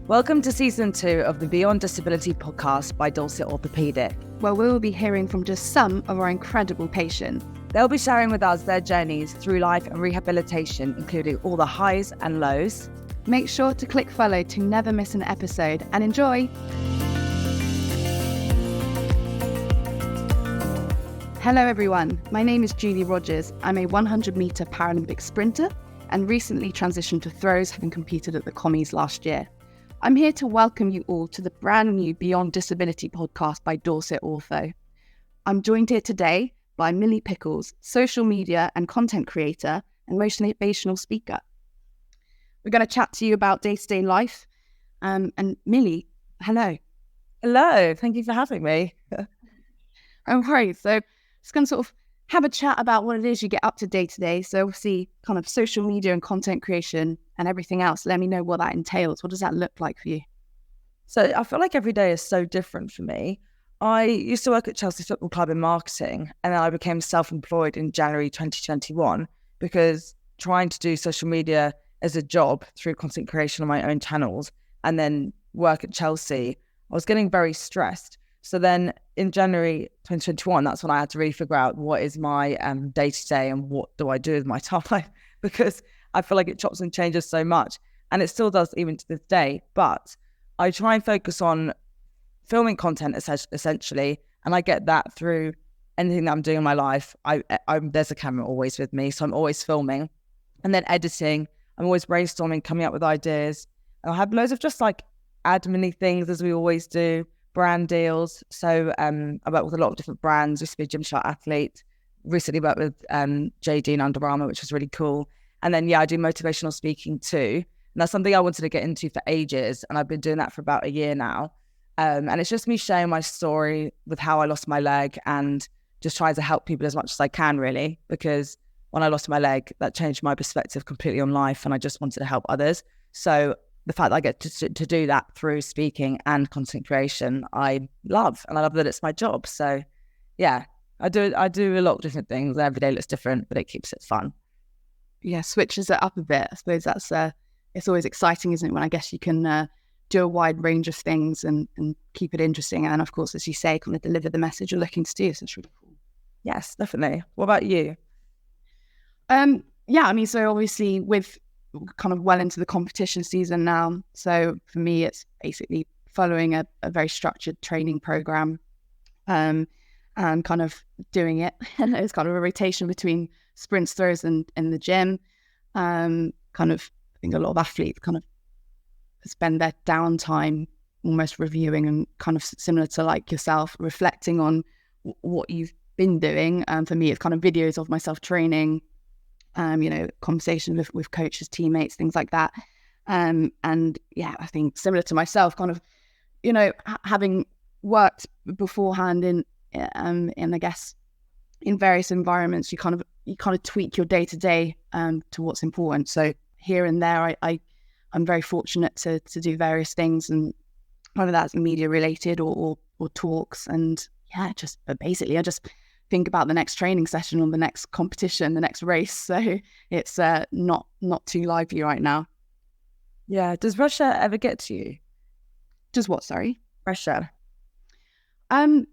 Welcome to Season 2 of the Beyond Disability podcast by Dorset Orthopaedic, where we will be hearing from just some of our incredible patients. They'll be sharing with us their journeys through life and rehabilitation, including all the highs and lows. Make sure to click follow to never miss an episode and enjoy! Hello everyone, my name is Julie Rogers. I'm a 100-metre Paralympic sprinter and recently transitioned to throws, having competed at the Commies last year. I'm here to welcome you all to the brand new Beyond Disability podcast by Dorset Ortho. I'm joined here today by Millie Pickles, social media and content creator and motivational speaker. We're going to chat to you about day-to-day life. And Millie, hello. Hello, thank you for having me. No worries. So just going to sort of have a chat about what it is you get up to day-to-day. So obviously kind of social media and content creation and everything else. Let me know what that entails. What does that look like for you? So I feel like every day is so different for me. I used to work at Chelsea Football Club in marketing, and then I became self-employed in January 2021 because trying to do social media as a job through content creation on my own channels and then work at Chelsea, I was getting very stressed. So then in January 2021, that's when I had to really figure out what is my day-to-day and what do I do with my time, because I feel like it chops and changes so much, and it still does even to this day. But I try and focus on filming content essentially, and I get that through anything that I'm doing in my life. There's a camera always with me, so I'm always filming, and then editing. I'm always brainstorming, coming up with ideas. And I have loads of just like admin-y things, as we always do. Brand deals. So I work with a lot of different brands. Used to be a Gymshark athlete. Recently worked with JD and Under Armour, which was really cool. And then, I do motivational speaking too. And that's something I wanted to get into for ages. And I've been doing that for about a year now. And it's just me sharing my story with how I lost my leg and just trying to help people as much as I can, really. Because when I lost my leg, that changed my perspective completely on life. And I just wanted to help others. So the fact that I get to do that through speaking and content creation, I love. And I love that it's my job. So yeah, I do a lot of different things. Every day looks different, but it keeps it fun. Yeah, switches it up a bit. I suppose that's it's always exciting, isn't it, when I guess you can do a wide range of things and keep it interesting. And of course, as you say, kind of deliver the message you're looking to do. So it's really cool. Yes, definitely. What about you? Yeah, I mean, so obviously with kind of well into the competition season now. So for me, it's basically following a very structured training program and kind of doing it. And it's kind of a rotation between sprints, throws and the gym. Kind of, I think a lot of athletes kind of spend their downtime almost reviewing and kind of similar to like yourself, reflecting on what you've been doing. For me, it's kind of videos of myself training, conversations with coaches, teammates, things like that. And yeah, I think similar to myself, kind of, having worked beforehand in I guess in various environments, you kind of tweak your day to day to what's important. So here and there, I'm very fortunate to do various things, and whether that's media related or talks, and yeah, but basically I just think about the next training session or the next competition, the next race. So it's not too lively right now. Yeah. Does pressure ever get to you? Does what, sorry? Pressure. I've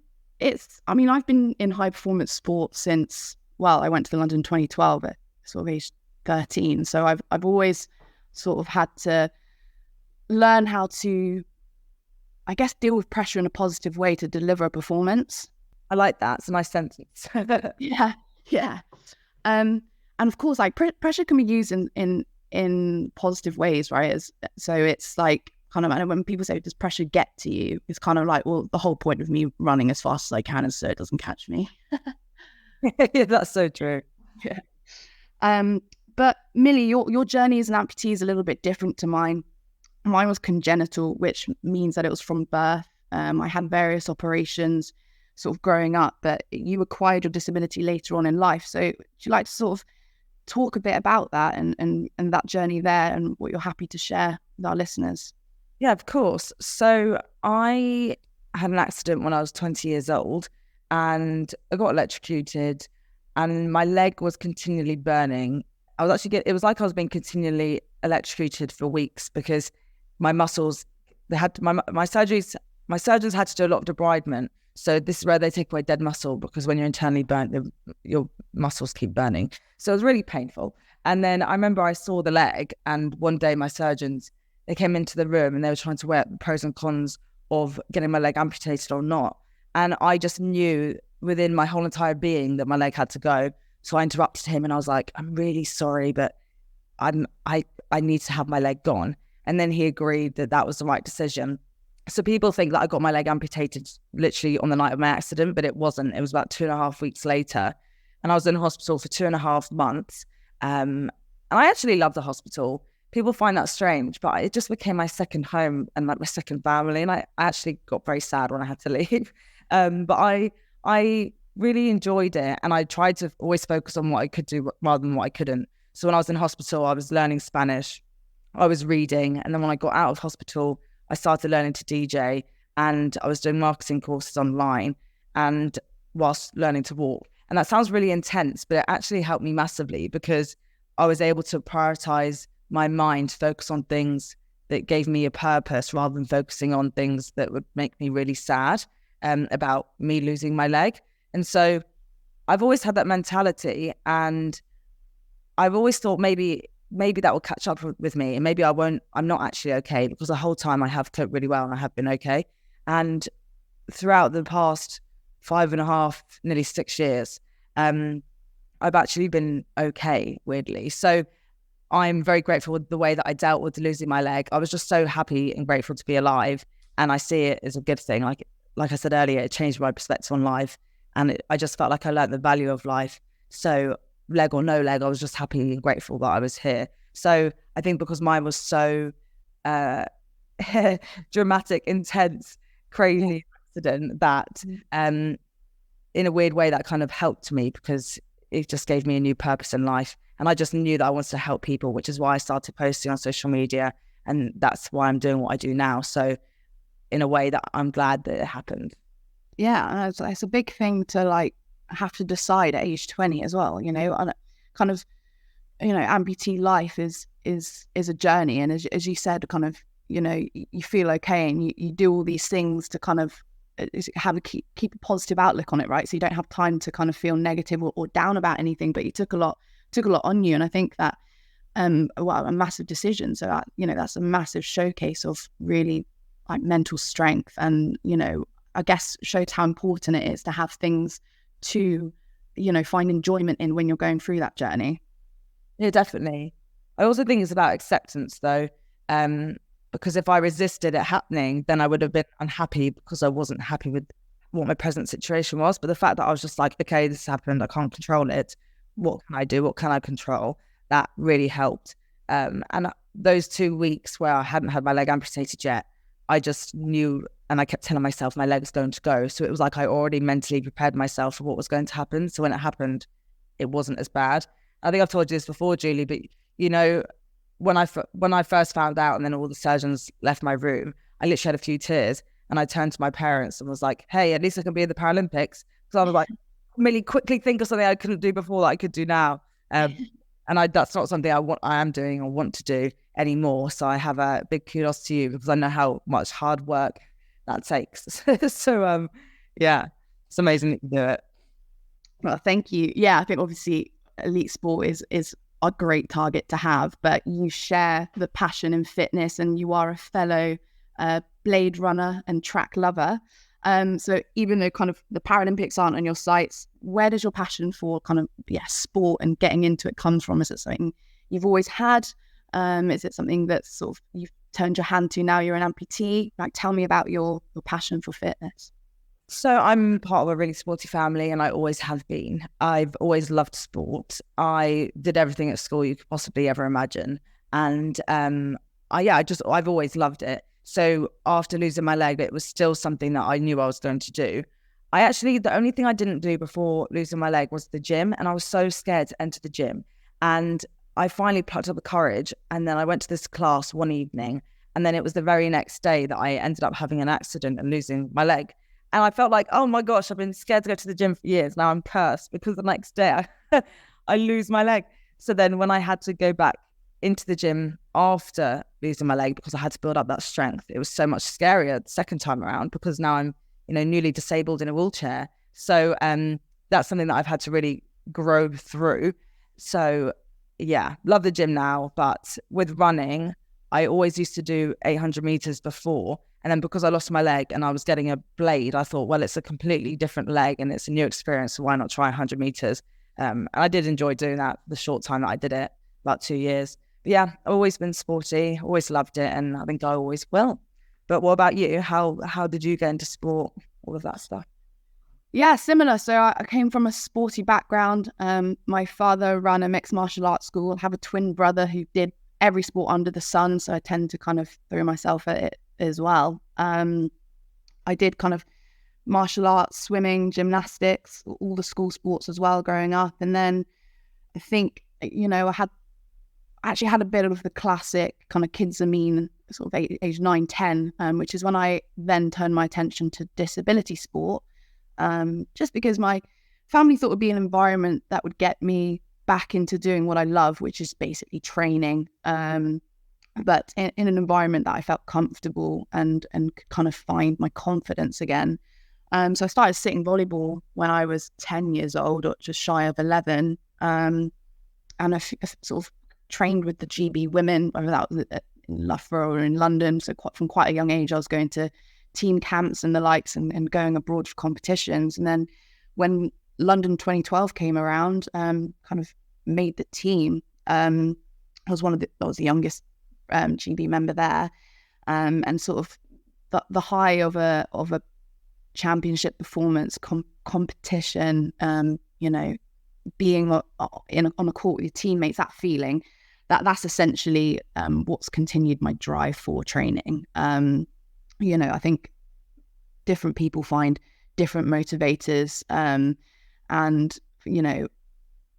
been in high performance sports since, I went to the London 2012 at sort of age 13. So I've always sort of had to learn how to, I guess, deal with pressure in a positive way to deliver a performance. I like that. It's a nice sentence. Yeah. And of course, like pressure can be used in positive ways, right? So it's like kind of, I know when people say, does pressure get to you? It's kind of like, well, the whole point of me running as fast as I can is so it doesn't catch me. Yeah, that's so true. Yeah. But Millie, your journey as an amputee is a little bit different to mine. Mine was congenital, which means that it was from birth. I had various operations sort of growing up, but you acquired your disability later on in life. So would you like to sort of talk a bit about that and that journey there and what you're happy to share with our listeners? Yeah, of course. So I had an accident when I was 20 years old and I got electrocuted and my leg was continually burning. It was like I was being continually electrocuted for weeks because my muscles they had my surgeries. My surgeons had to do a lot of debridement. So this is where they take away dead muscle, because when you're internally burnt, your muscles keep burning. So it was really painful. And then I remember I saw the leg, and one day my surgeons, they came into the room and they were trying to weigh up the pros and cons of getting my leg amputated or not. And I just knew within my whole entire being that my leg had to go. So I interrupted him and I was like, I'm really sorry, but I need to have my leg gone. And then he agreed that that was the right decision. So people think that I got my leg amputated literally on the night of my accident, but it wasn't. It was about 2.5 weeks later. And I was in hospital for 2.5 months. And I actually love the hospital. People find that strange, but it just became my second home and like my second family. And I actually got very sad when I had to leave. But I really enjoyed it. And I tried to always focus on what I could do rather than what I couldn't. So when I was in hospital, I was learning Spanish, I was reading. And then when I got out of hospital, I started learning to DJ, and I was doing marketing courses online and whilst learning to walk. And that sounds really intense, but it actually helped me massively because I was able to prioritize my mind, focus on things that gave me a purpose rather than focusing on things that would make me really sad about me losing my leg. And so I've always had that mentality, and I've always thought maybe that will catch up with me, and maybe I'm not actually okay, because the whole time I have coped really well and I have been okay. And throughout the past 5.5, nearly 6 years, I've actually been okay, weirdly. So I'm very grateful with the way that I dealt with losing my leg. I was just so happy and grateful to be alive, and I see it as a good thing. Like I said earlier, it changed my perspective on life, and I just felt like I learned the value of life. So leg or no leg, I was just happy and grateful that I was here. So I think because mine was so dramatic, intense, crazy accident, that in a weird way that kind of helped me, because it just gave me a new purpose in life. And I just knew that I wanted to help people, which is why I started posting on social media. And that's why I'm doing what I do now. So in a way that I'm glad that it happened. Yeah, it's a big thing to like have to decide at age 20 as well, you know, and kind of, you know, amputee life is a journey. And as you said, kind of, you know, you feel okay, and you do all these things to kind of keep a positive outlook on it, right? So you don't have time to kind of feel negative or down about anything, but you took a lot on you. And I think that a massive decision. So that, you know, that's a massive showcase of really like mental strength, and, you know, I guess showed how important it is to have things to, you know, find enjoyment in when you're going through that journey. Yeah, definitely. I also think it's about acceptance, though, because if I resisted it happening, then I would have been unhappy because I wasn't happy with what my present situation was. But the fact that I was just like, okay, this happened, I can't control it. What can I do? What can I control? That really helped. And those 2 weeks where I hadn't had my leg amputated yet, I just knew, and I kept telling myself my leg's going to go. So it was like I already mentally prepared myself for what was going to happen. So when it happened, it wasn't as bad. I think I've told you this before, Julie, but, you know, when I first found out and then all the surgeons left my room, I literally had a few tears, and I turned to my parents and was like, hey, at least I can be in the Paralympics. Because I was like, really quickly think of something I couldn't do before that I could do now. And that's not something I am doing or want to do anymore. So I have a big kudos to you, because I know how much hard work that takes. So yeah, it's amazing that you do it. Well, thank you. Yeah, I think obviously elite sport is a great target to have, but you share the passion in fitness, and you are a fellow blade runner and track lover. So even though kind of the Paralympics aren't on your sights, where does your passion for kind of sport and getting into it come from? Is it something you've always had? Is it something that sort of you've turned your hand to now you're an amputee? Like, tell me about your passion for fitness. So I'm part of a really sporty family, and I always have been. I've always loved sport. I did everything at school you could possibly ever imagine. And I've always loved it. So after losing my leg, it was still something that I knew I was going to do. The only thing I didn't do before losing my leg was the gym. And I was so scared to enter the gym. And I finally plucked up the courage. And then I went to this class one evening. And then it was the very next day that I ended up having an accident and losing my leg. And I felt like, oh my gosh, I've been scared to go to the gym for years. Now I'm cursed because the next day I lose my leg. So then when I had to go back into the gym after losing my leg because I had to build up that strength. It was so much scarier the second time around because now I'm, newly disabled in a wheelchair. So that's something that I've had to really grow through. So yeah, love the gym now. But with running, I always used to do 800 meters before. And then because I lost my leg and I was getting a blade, I thought, well, it's a completely different leg and it's a new experience. So why not try 100 meters? And I did enjoy doing that the short time that I did it, about 2 years. But yeah, I've always been sporty, always loved it. And I think I always will. But what about you? How did you get into sport? All of that stuff? Yeah, similar. So I came from a sporty background. My father ran a mixed martial arts school. I have a twin brother who did every sport under the sun. So I tend to kind of throw myself at it as well. I did kind of martial arts, swimming, gymnastics, all the school sports as well growing up. And then I think, I actually had a bit of the classic kind of kids are mean sort of age 9, 10, which is when I then turned my attention to disability sport. Just because my family thought it would be an environment that would get me back into doing what I love, which is basically training, but in an environment that I felt comfortable and kind of find my confidence again. So I started sitting volleyball when I was 10 years old, or just shy of 11, and I sort of trained with the GB women, whether that was in Loughborough or in London. So from quite a young age, I was going to team camps and the likes and going abroad for competitions. And then when London 2012 came around, kind of made the team. I was I was the youngest GB member there, and sort of the high of a championship performance competition, being on a court with your teammates, that feeling, that's essentially what's continued my drive for training. I think different people find different motivators, and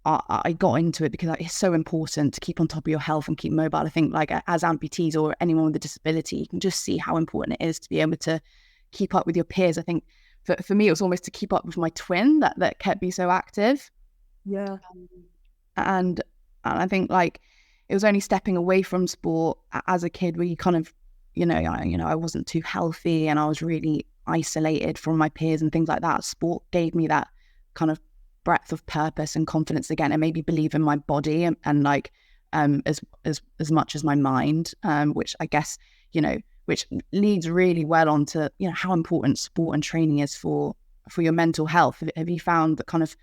I got into it because it's so important to keep on top of your health and keep mobile. I think like as amputees or anyone with a disability, you can just see how important it is to be able to keep up with your peers. I think for me, it was almost to keep up with my twin that kept me so active. Yeah. And I think like it was only stepping away from sport as a kid where you kind of, I wasn't too healthy and I was really isolated from my peers and things like that. Sport gave me that kind of breadth of purpose and confidence again, and made me believe in my body and like as much as my mind, which I guess, which leads really well onto, how important sport and training is for your mental health. Have you found that kind of,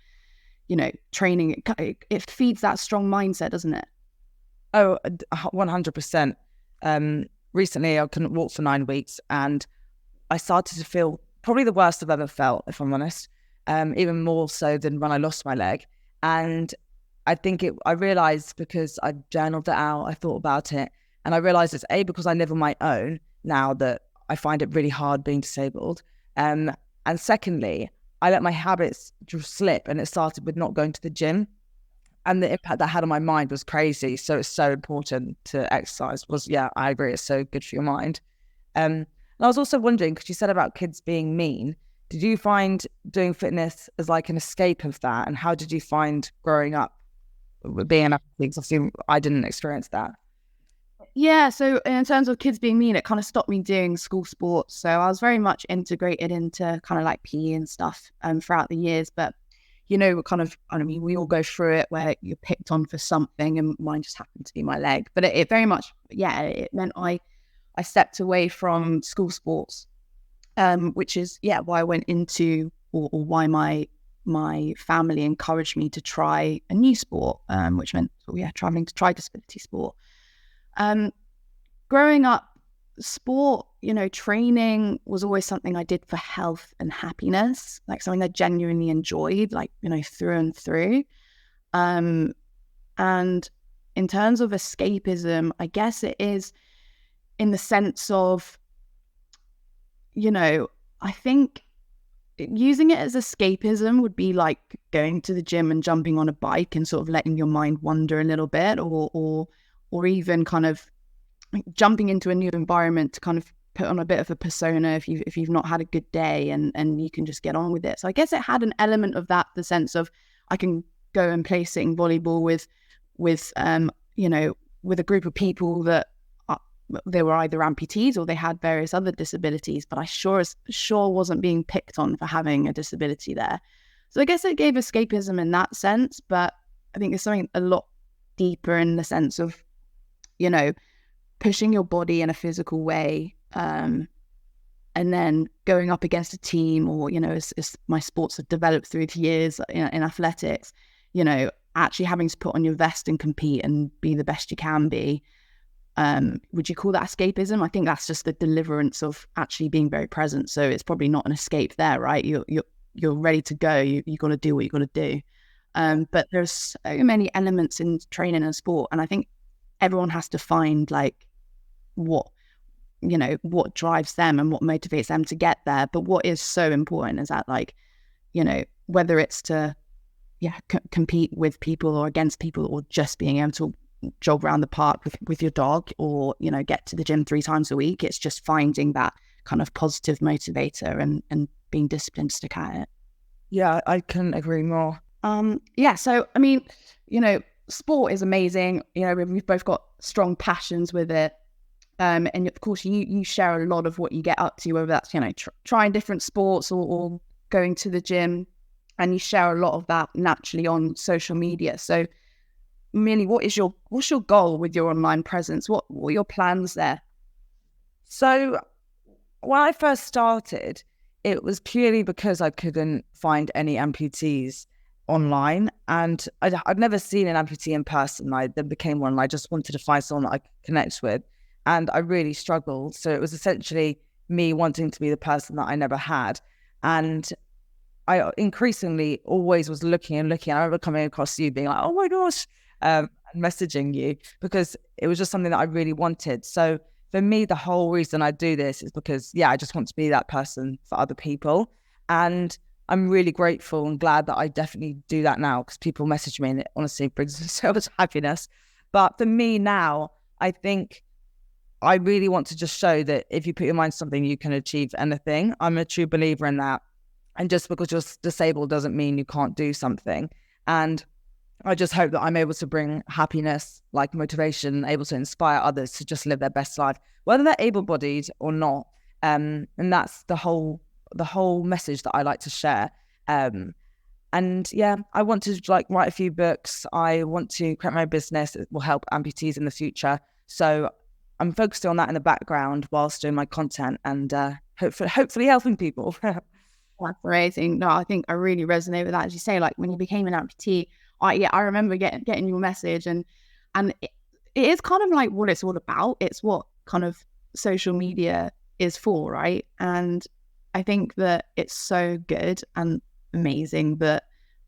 training, it feeds that strong mindset, doesn't it? Oh, 100%. Recently, I couldn't walk for 9 weeks and I started to feel probably the worst I've ever felt, if I'm honest, even more so than when I lost my leg. And I think I realised because I journaled it out, I thought about it, and I realised it's because I live on my own now that I find it really hard being disabled. And secondly, I let my habits slip, and it started with not going to the gym. And the impact that had on my mind was crazy. So it's so important to exercise. I agree, it's so good for your mind. And I was also wondering, because you said about kids being mean, did you find doing fitness as like an escape of that? And how did you find growing up being an athlete? Because obviously I didn't experience that. Yeah, so in terms of kids being mean, it kind of stopped me doing school sports. So I was very much integrated into kind of like PE and stuff throughout the years. But, we all go through it where you're picked on for something, and mine just happened to be my leg. But it very much, it meant I stepped away from school sports, which is, why I went into, or why my family encouraged me to try a new sport, which meant, traveling to try disability sport. Growing up, sport, training was always something I did for health and happiness, like something I genuinely enjoyed, like, through and through. And in terms of escapism, I guess it is in the sense of, I think using it as escapism would be like going to the gym and jumping on a bike and sort of letting your mind wander a little bit, or even kind of jumping into a new environment to kind of put on a bit of a persona if you've not had a good day, and you can just get on with it. So I guess it had an element of that, the sense of I can go and play sitting volleyball with with a group of people that they were either amputees or they had various other disabilities, but I sure wasn't being picked on for having a disability there. So I guess it gave escapism in that sense, but I think there's something a lot deeper in the sense of, you know, pushing your body in a physical way, and then going up against a team, or, you know, as my sports have developed through the years in athletics, you know, actually having to put on your vest and compete and be the best you can be. Would you call that escapism? I think that's just the deliverance of actually being very present. So it's probably not an escape there, right? You're ready to go. You got to do what you got to do. But there's so many elements in training and sport, and I think everyone has to find like what drives them and what motivates them to get there. But what is so important is that, like, you know, whether it's to compete with people or against people, or just being able to jog around the park with your dog, or, you know, get to the gym 3 times a week, it's just finding that kind of positive motivator and being disciplined to stick at it. Yeah, I couldn't agree more. So I mean, you know, sport is amazing. You know, we've both got strong passions with it, and of course you share a lot of what you get up to, whether that's, you know, trying different sports or going to the gym, and you share a lot of that naturally on social media. So Millie, what's your goal with your online presence? What are your plans there? So when I first started, it was purely because I couldn't find any amputees online, and I'd never seen an amputee in person. I then became one, and I just wanted to find someone that I could connect with, and I really struggled. So it was essentially me wanting to be the person that I never had, and I increasingly always was looking. I remember coming across you being like, oh my gosh, messaging you, because it was just something that I really wanted. So for me, the whole reason I do this is because, I just want to be that person for other people. And I'm really grateful and glad that I definitely do that now, because people message me and it honestly brings me so much happiness. But for me now, I think I really want to just show that if you put your mind to something, you can achieve anything. I'm a true believer in that. And just because you're disabled doesn't mean you can't do something. And I just hope that I'm able to bring happiness, like motivation, able to inspire others to just live their best life, whether they're able-bodied or not. And that's the whole message that I like to share. I want to write a few books. I want to create my business that will help amputees in the future. So I'm focusing on that in the background whilst doing my content and hopefully helping people. That's amazing. No, I think I really resonate with that. As you say, like when you became an amputee, I remember getting your message, and it is kind of like what it's all about. It's what kind of social media is for, right? And I think that it's so good and amazing that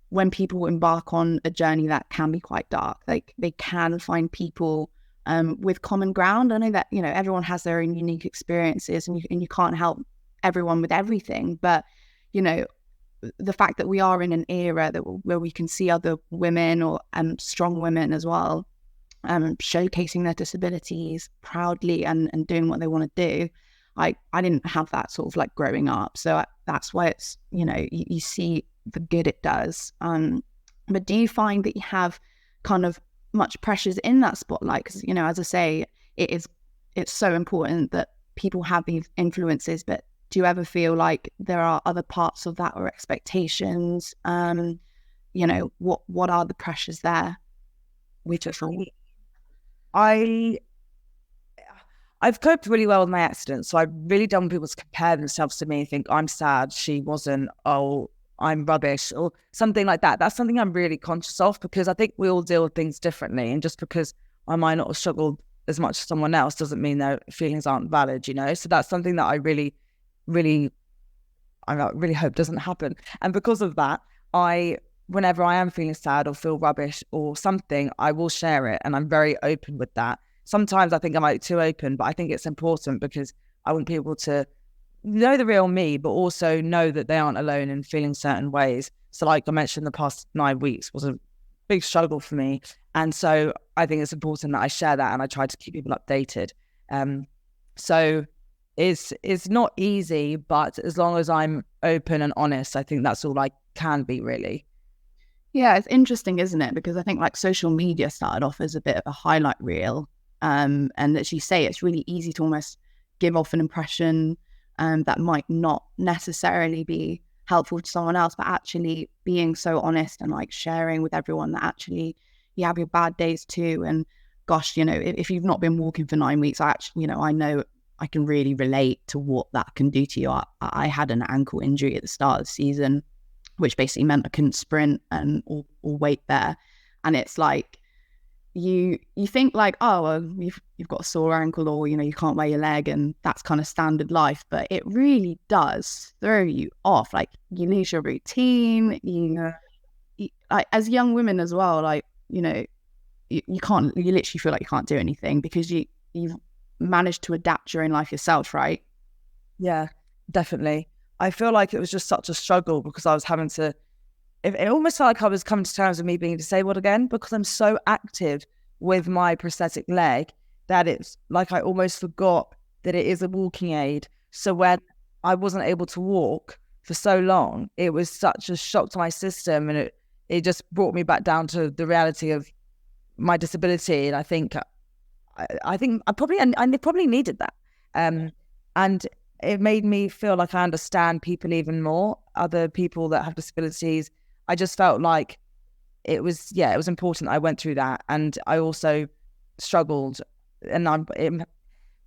when people embark on a journey that can be quite dark, like they can find people with common ground. I know that, you know, everyone has their own unique experiences, and you can't help everyone with everything, but you know, the fact that we are in an era where we can see other women or strong women as well, showcasing their disabilities proudly and doing what they want to do. I didn't have that sort of like growing up, so that's why it's, you know, you see the good it does. But do you find that you have kind of much pressures in that spotlight? Because, you know, as I say, it's so important that people have these influences, but do you ever feel like there are other parts of that or expectations? You know, what are the pressures there? I've coped really well with my accident, so I really don't want people to compare themselves to me and think I'm sad, she wasn't, oh, I'm rubbish, or something like that. That's something I'm really conscious of, because I think we all deal with things differently, and just because I might not have struggled as much as someone else doesn't mean their feelings aren't valid, you know? So that's something that I really hope doesn't happen. And because of that, whenever I am feeling sad or feel rubbish or something, I will share it, and I'm very open with that. Sometimes I think I might be too open, but I think it's important because I want people to know the real me, but also know that they aren't alone in feeling certain ways. So like I mentioned, the past 9 weeks was a big struggle for me. And so I think it's important that I share that, and I try to keep people updated. So it's not easy, but as long as I'm open and honest, I think that's all I can be, really. Yeah, it's interesting, isn't it? Because I think like social media started off as a bit of a highlight reel. And as you say, it's really easy to almost give off an impression that might not necessarily be helpful to someone else, but actually being so honest and like sharing with everyone that actually you have your bad days too. And gosh, if you've not been walking for 9 weeks, I know I can really relate to what that can do to you. I had an ankle injury at the start of the season, which basically meant I couldn't sprint or wait there. And it's like, you think like, oh, well, you've got a sore ankle, or, you can't wear your leg, and that's kind of standard life. But it really does throw you off. Like, you lose your routine. You like, as young women as well, like, you literally feel like you can't do anything because you've managed to adapt your own life yourself, right? Yeah, definitely. I feel like it was just such a struggle because I was having to, it almost felt like I was coming to terms with me being disabled again, because I'm so active with my prosthetic leg that it's like I almost forgot that it is a walking aid. So when I wasn't able to walk for so long, it was such a shock to my system, and it just brought me back down to the reality of my disability. And I think I probably needed that. And it made me feel like I understand people even more, other people that have disabilities. I just felt like it was important I went through that. And I also struggled. And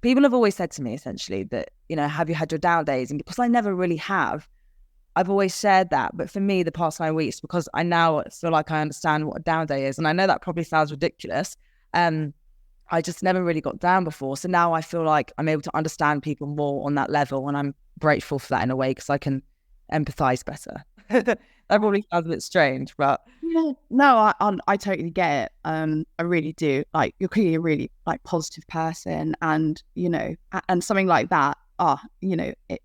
people have always said to me, essentially, that, have you had your down days? And because I never really have, I've always shared that. But for me, the past 9 weeks, because I now feel like I understand what a down day is, and I know that probably sounds ridiculous, I just never really got down before. So now I feel like I'm able to understand people more on that level, and I'm grateful for that in a way, because I can empathize better. That probably sounds a bit strange, but yeah, no, I totally get it. I really do. Like, you're clearly a really like positive person, and and something like that.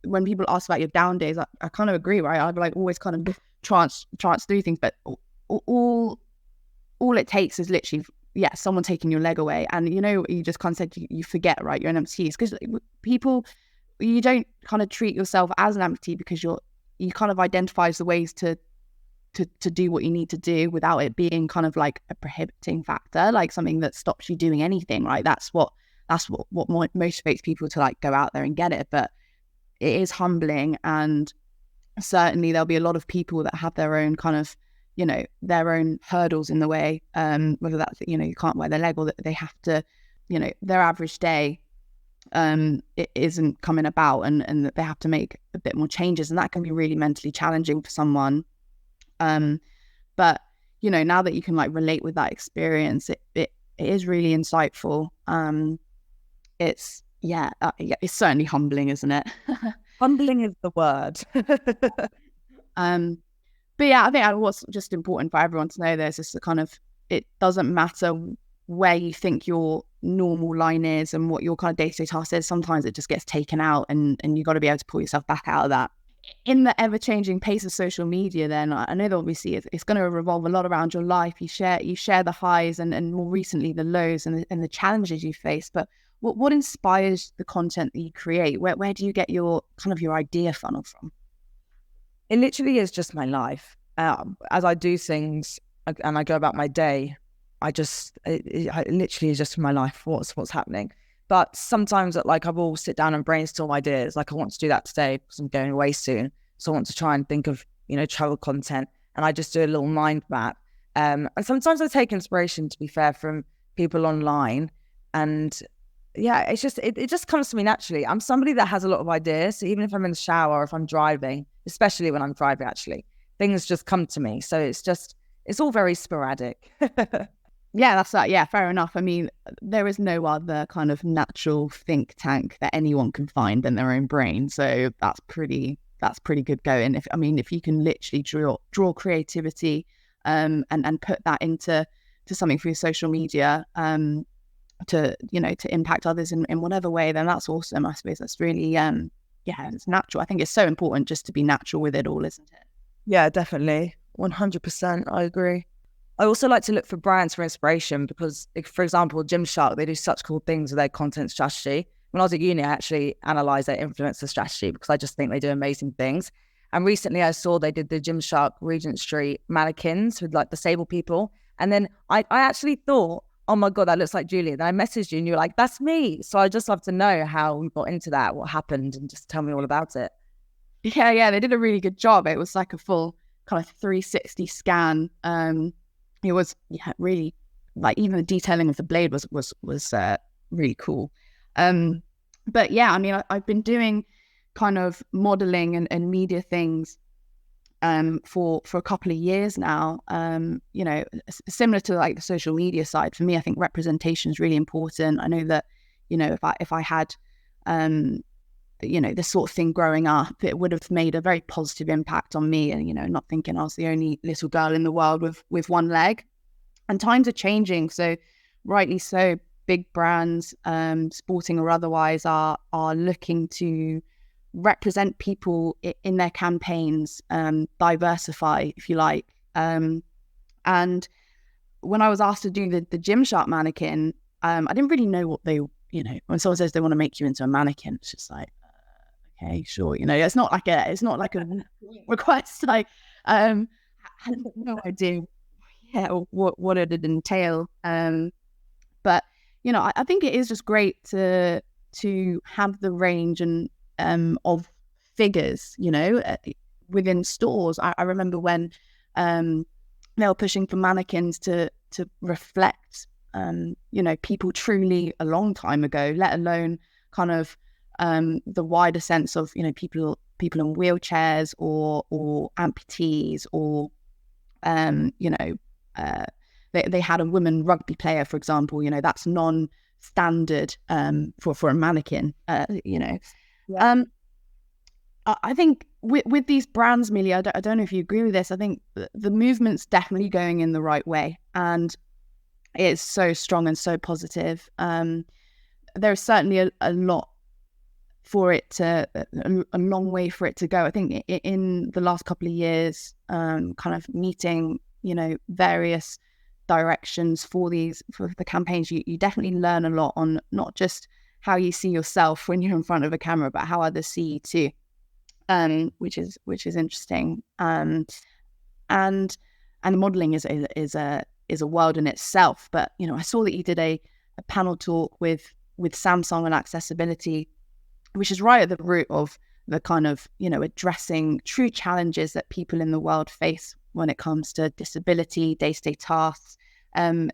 When people ask about your down days, I kind of agree, right? I've like always kind of trance through things, but all it takes is literally someone taking your leg away. And you just kind of said you forget, right? You're an amputee, because you don't kind of treat yourself as an amputee because you kind of identify as the ways to do what you need to do without it being kind of like a prohibiting factor, like something that stops you doing anything, right? That's what motivates people to like go out there and get it. But it is humbling, and certainly there'll be a lot of people that have their own kind of their own hurdles in the way, whether that's you can't wear their leg, or that they have to their average day it isn't coming about, and that they have to make a bit more changes, and that can be really mentally challenging for someone. But now that you can like relate with that experience, it is really insightful. It's certainly humbling, isn't it? humbling is the word. But yeah, I think what's just important for everyone to know, there's just kind of, it doesn't matter where you think your normal line is and what your kind of day-to-day task is. Sometimes it just gets taken out, and you've got to be able to pull yourself back out of that. In the ever-changing pace of social media, then I know that obviously it's going to revolve a lot around your life. You share the highs and more recently the lows and the challenges you face. But what inspires the content that you create? Where do you get your kind of your idea funnel from? It literally is just my life. As I do things and I go about my day, it literally is just my life. What's happening. But sometimes I will sit down and brainstorm ideas. Like, I want to do that today because I'm going away soon. So I want to try and think of, travel content, and I just do a little mind map. And sometimes I take inspiration, to be fair, from people online. And yeah, it's just, it just comes to me naturally. I'm somebody that has a lot of ideas. So even if I'm in the shower or if I'm driving, especially when I'm driving, actually, things just come to me. So it's all very sporadic. Yeah, that's that. Yeah, fair enough. I mean, there is no other kind of natural think tank that anyone can find than their own brain. So that's pretty good going. If you can literally draw creativity, and put that into something for your social media, to impact others in whatever way, then that's awesome. I suppose that's really it's natural. I think it's so important just to be natural with it all, isn't it? Yeah, definitely. 100%. I agree. I also like to look for brands for inspiration because, for example, Gymshark, they do such cool things with their content strategy. When I was at uni, I actually analysed their influencer strategy because I just think they do amazing things. And recently I saw they did the Gymshark Regent Street mannequins with like disabled people. And then I actually thought, oh my God, that looks like Julia. Then I messaged you and you were like, that's me. So I just love to know how we got into that, what happened, and just tell me all about it. Yeah, they did a really good job. It was like a full kind of 360 scan. It was really, like, even the detailing of the blade was really cool. But yeah, I mean, I've been doing kind of modeling and media things for a couple of years now. Similar to like the social media side, for me, I think representation is really important. I know that, if I had this sort of thing growing up, it would have made a very positive impact on me, and not thinking I was the only little girl in the world with one leg. And times are changing, so rightly so, big brands, sporting or otherwise, are looking to represent people in their campaigns, diversify, if you like. And when I was asked to do the Gymshark mannequin, I didn't really know what they, when someone says they want to make you into a mannequin, it's just like, okay, sure. It's not like a request. Like, I had no idea, what it would entail. But I think it is just great to have the range and of figures, within stores. I remember when they were pushing for mannequins to reflect, people truly a long time ago, let alone kind of the wider sense of, people in wheelchairs or amputees, or they had a woman rugby player, for example. That's non-standard for a mannequin. Yeah. I think with these brands, Millie, I don't know if you agree with this. I think the movement's definitely going in the right way, and it's so strong and so positive. There's certainly a lot for it to, a long way for it to go. I think in the last couple of years, kind of meeting, various directions for the campaigns, you definitely learn a lot on not just how you see yourself when you're in front of a camera, but how others see you too, which is interesting. And modeling is a world in itself. But I saw that you did a panel talk with Samsung on accessibility, which is right at the root of the kind of addressing true challenges that people in the world face when it comes to disability, day-to-day tasks, and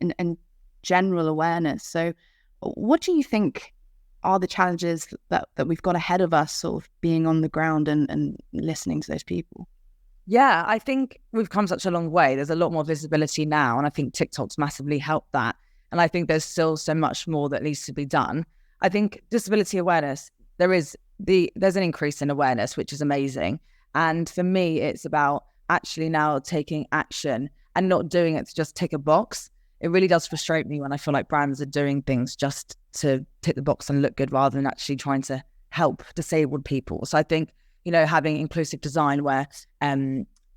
general awareness. So what do you think are the challenges that we've got ahead of us, sort of being on the ground and listening to those people? Yeah, I think we've come such a long way. There's a lot more visibility now, and I think TikTok's massively helped that. And I think there's still so much more that needs to be done. I think disability awareness, there's an increase in awareness, which is amazing. And for me, it's about actually now taking action and not doing it to just tick a box. It really does frustrate me when I feel like brands are doing things just to tick the box and look good, rather than actually trying to help disabled people. So I think, having inclusive design where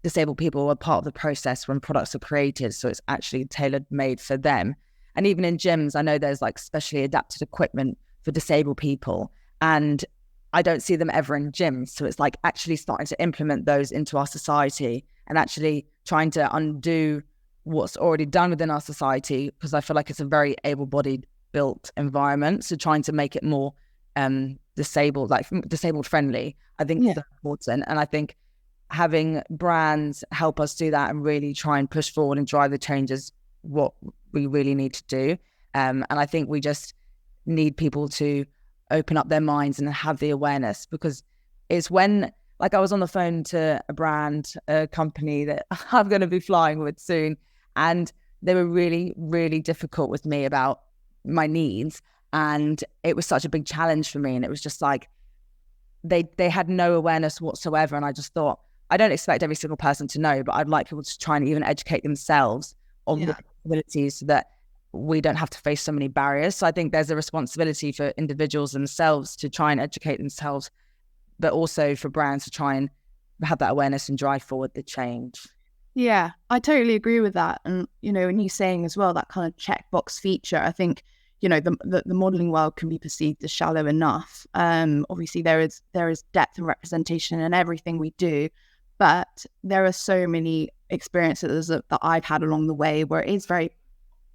disabled people are part of the process when products are created, so it's actually tailor made for them. And even in gyms, I know there's like specially adapted equipment for disabled people, and I don't see them ever in gyms. So it's like actually starting to implement those into our society and actually trying to undo what's already done within our society, because I feel like it's a very able-bodied built environment. So trying to make it more disabled friendly, I think is important. And I think having brands help us do that and really try and push forward and drive the changes, what we really need to do. And I think we just need people to open up their minds and have the awareness, because it's when, like, I was on the phone to a company that I'm going to be flying with soon, and they were really, really difficult with me about my needs. And it was such a big challenge for me. And it was just like, they had no awareness whatsoever. And I just thought, I don't expect every single person to know, but I'd like people to try and even educate themselves on the possibilities, so that we don't have to face so many barriers. So I think there's a responsibility for individuals themselves to try and educate themselves, but also for brands to try and have that awareness and drive forward the change. Yeah, I totally agree with that. And, and you saying as well, that kind of checkbox feature, I think, the modeling world can be perceived as shallow enough. Obviously there is depth and representation in everything we do, But there are so many experiences that I've had along the way where it is very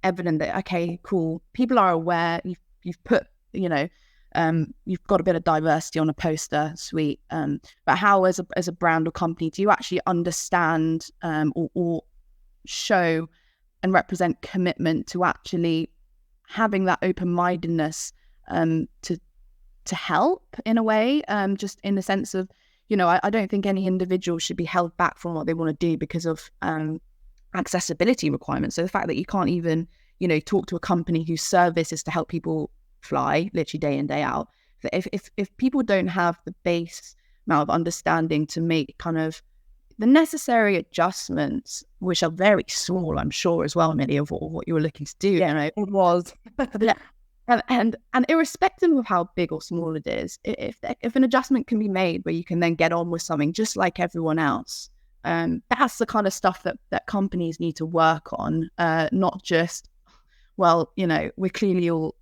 evident that, okay, cool, people are aware, you've put, you've got a bit of diversity on a poster, sweet. But how, as a brand or company, do you actually understand or show and represent commitment to actually having that open-mindedness to help in a way, just in the sense of, I don't think any individual should be held back from what they want to do because of accessibility requirements. So the fact that you can't even, talk to a company whose service is to help people fly literally day in, day out. If people don't have the base amount of understanding to make kind of the necessary adjustments, which are very small, I'm sure, as well, Millie, of what you were looking to do. Yeah, it was. Yeah. And irrespective of how big or small it is, if an adjustment can be made where you can then get on with something just like everyone else, that's the kind of stuff that companies need to work on, not just, well, we're clearly all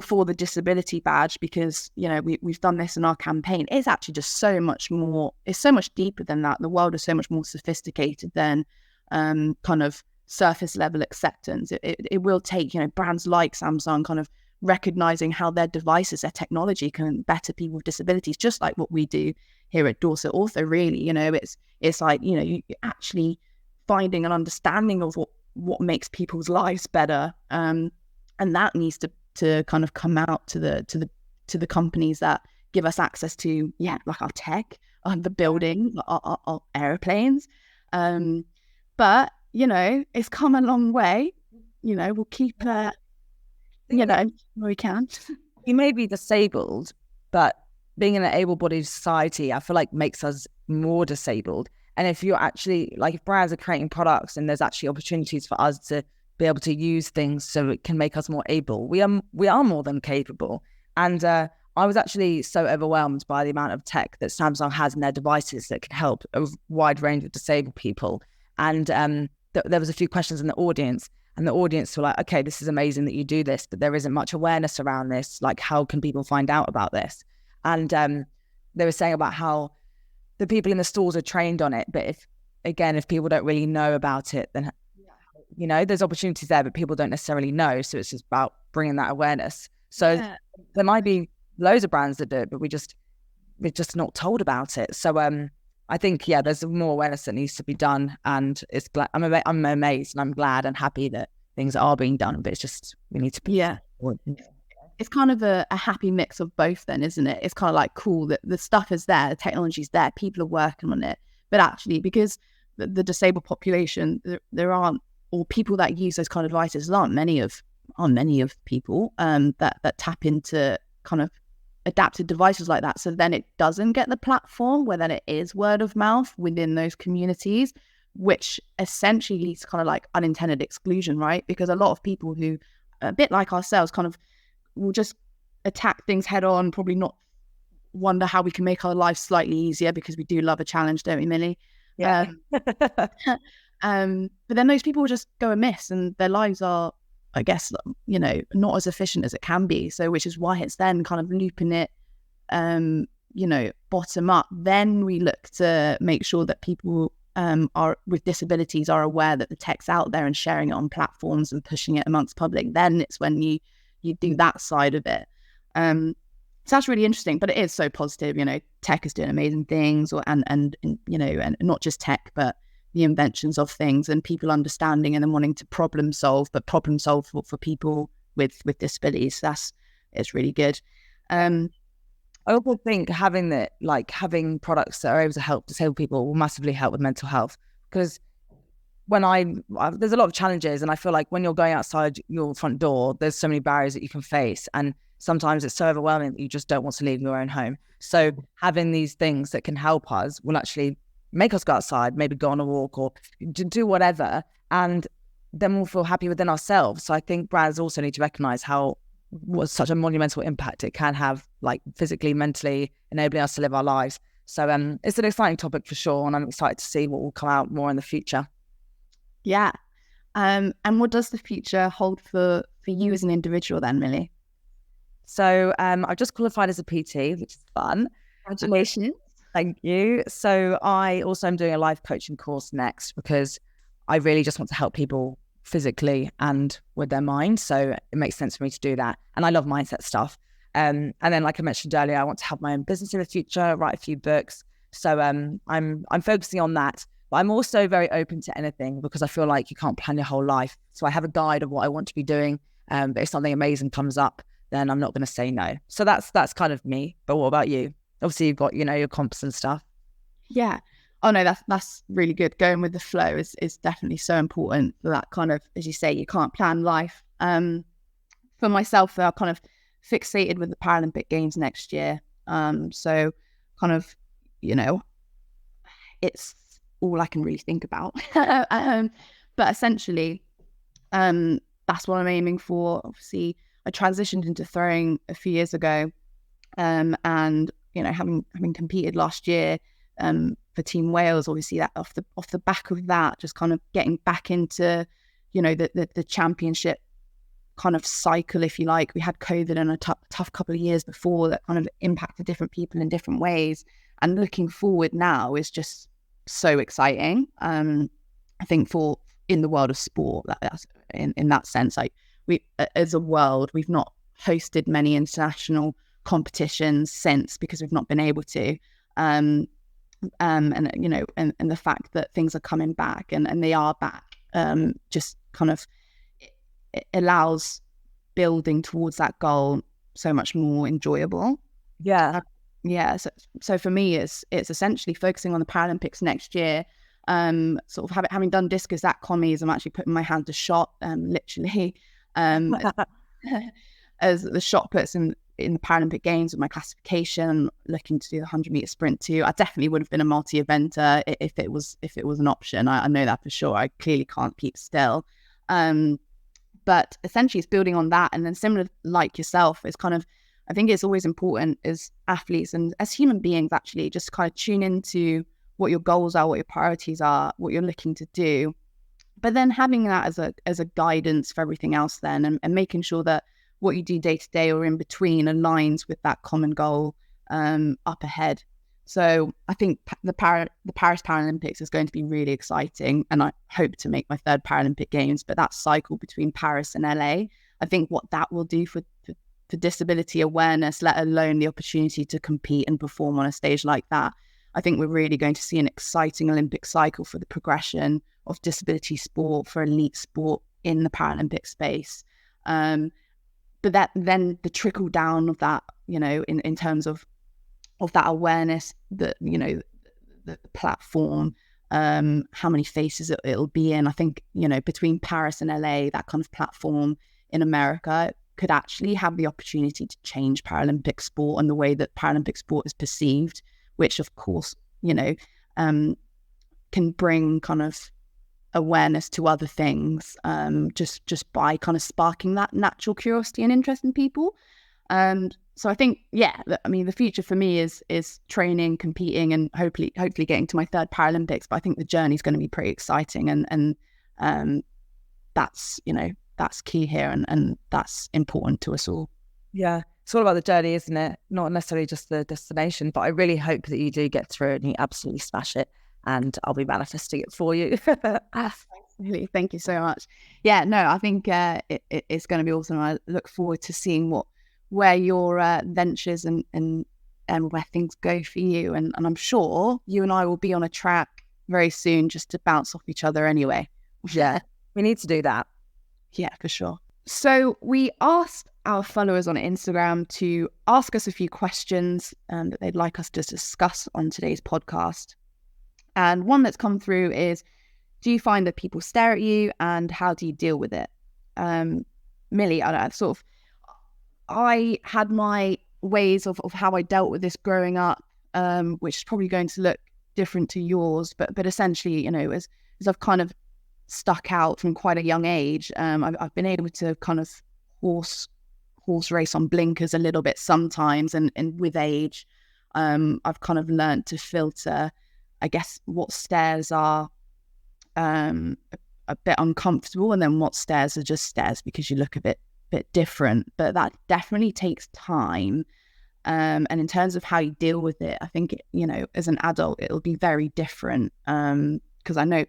for the disability badge because, we've done this in our campaign. It's actually just so much more, it's so much deeper than that. The world is so much more sophisticated than kind of surface level acceptance. It will take, brands like Samsung kind of recognizing how their devices, their technology can better people with disabilities, just like what we do here at Dorset Ortho, really. It's like, you actually finding an understanding of what makes people's lives better. And that needs to kind of come out to the companies that give us access to, like our tech, the building, our airplanes. But it's come a long way. We'll keep, we can. You may be disabled, but being in an able-bodied society, I feel like makes us more disabled. And if you're actually, like, if brands are creating products and there's actually opportunities for us to be able to use things so it can make us more able, we are more than capable. And I was actually so overwhelmed by the amount of tech that Samsung has in their devices that can help a wide range of disabled people. And there was a few questions in the audience, and the audience were like, okay, this is amazing that you do this, but there isn't much awareness around this. Like, how can people find out about this? And they were saying about how the people in the stores are trained on it, but if people don't really know about it, then there's opportunities there, but people don't necessarily know. So it's just about bringing that awareness. So there might be loads of brands that do it, but we're just not told about it. So I think, there's more awareness that needs to be done, and I'm amazed and I'm glad and happy that things are being done, but it's just, we need to be. It's kind of a happy mix of both then, isn't it? It's kind of like, cool, that the stuff is there, the technology's there, people are working on it, but actually, because the disabled population, there aren't, or people that use those kind of devices, aren't many of people that tap into kind of adapted devices like that. So then it doesn't get the platform where then it is word of mouth within those communities, which essentially leads to kind of like unintended exclusion, right? Because a lot of people who, a bit like ourselves, kind of will just attack things head on, probably not wonder how we can make our lives slightly easier, because we do love a challenge, don't we, Millie? Yeah. But then those people will just go amiss, and their lives are, I guess, not as efficient as it can be. So, which is why it's then kind of looping it, bottom up. Then we look to make sure that people are with disabilities are aware that the tech's out there and sharing it on platforms and pushing it amongst public. Then it's when you do that side of it. So that's really interesting, but it is so positive. Tech is doing amazing things, and not just tech, but the inventions of things, and people understanding and then wanting to problem solve for people with disabilities. It's really good. I also think having products that are able to help disabled people will massively help with mental health, because there's a lot of challenges, and I feel like when you're going outside your front door, there's so many barriers that you can face, and sometimes it's so overwhelming that you just don't want to leave your own home. So having these things that can help us will actually make us go outside, maybe go on a walk or do whatever, and then we'll feel happy within ourselves. So I think brands also need to recognize what such a monumental impact it can have, like physically, mentally, enabling us to live our lives. So it's an exciting topic for sure, and I'm excited to see what will come out more in the future. Yeah. And what does the future hold for you as an individual then, Millie? So I've just qualified as a PT, which is fun. Congratulations. Thank you. So I also am doing a life coaching course next because I really just want to help people physically and with their mind. So it makes sense for me to do that. And I love mindset stuff. And then, like I mentioned earlier, I want to have my own business in the future, write a few books. So I'm focusing on that. But I'm also very open to anything because I feel like you can't plan your whole life. So I have a guide of what I want to be doing. But if something amazing comes up, then I'm not going to say no. So that's kind of me. But what about you? Obviously, you've got, your comps and stuff. Yeah. Oh no, that's really good. Going with the flow is definitely so important for that kind of, as you say, you can't plan life. For myself, I'm kind of fixated with the Paralympic Games next year. So kind of, it's all I can really think about. But essentially, that's what I'm aiming for. Obviously, I transitioned into throwing a few years ago, and having competed last year for Team Wales, obviously that off the back of that, just kind of getting back into the championship kind of cycle, if you like. We had COVID and a tough couple of years before that kind of impacted different people in different ways. And looking forward now is just so exciting. I think in the world of sport, that's in that sense, like we as a world, we've not hosted many international competitions since because we've not been able to. And the fact that things are coming back and they are back, just kind of it allows building towards that goal so much more enjoyable. Yeah. So for me, it's essentially focusing on the Paralympics next year. Sort of having done discus at commies, I'm actually putting my hand to shot, literally, as the shot puts in the Paralympic Games with my classification, looking to do the 100-meter sprint too. I definitely would have been a multi-eventer if it was an option. I know that for sure. I clearly can't keep still. But essentially it's building on that. And then similar like yourself, it's kind of, I think it's always important as athletes and as human beings, actually, just kind of tune into what your goals are, what your priorities are, what you're looking to do. But then having that as a guidance for everything else then, and making sure that what you do day to day or in between aligns with that common goal up ahead. So I think the Paris Paralympics is going to be really exciting, and I hope to make my third Paralympic Games. But that cycle between Paris and LA, I think what that will do for disability awareness, let alone the opportunity to compete and perform on a stage like that, I think we're really going to see an exciting Olympic cycle for the progression of disability sport, for elite sport in the Paralympic space. But that then the trickle down of that, in terms of that awareness, that the platform, how many faces it'll be in. I think between Paris and LA, that kind of platform in America could actually have the opportunity to change Paralympic sport and the way that Paralympic sport is perceived, which of course can bring kind of awareness to other things, just by kind of sparking that natural curiosity and interest in people. So I think, the future for me is training, competing, and hopefully getting to my third Paralympics. But I think the journey is going to be pretty exciting, and that's key here, and that's important to us all. Yeah, it's all about the journey, isn't it? Not necessarily just the destination. But I really hope that you do get through it and you absolutely smash it. And I'll be manifesting it for you. Really, thank you so much. Yeah, no, I think it's going to be awesome. I look forward to seeing where your ventures and where things go for you. And I'm sure you and I will be on a track very soon just to bounce off each other anyway. Yeah, we need to do that. Yeah, for sure. So we asked our followers on Instagram to ask us a few questions that they'd like us to discuss on today's podcast. And one that's come through is, do you find that people stare at you, and how do you deal with it? Millie, I had my ways of how I dealt with this growing up, which is probably going to look different to yours, but essentially, as I've kind of stuck out from quite a young age, I've been able to kind of horse race on blinkers a little bit sometimes, and with age, I've kind of learned to filter, I guess, what stares are a bit uncomfortable, and then what stares are just stares because you look a bit different. But that definitely takes time. And in terms of how you deal with it, I think, you know, as an adult, it'll be very different. Because I know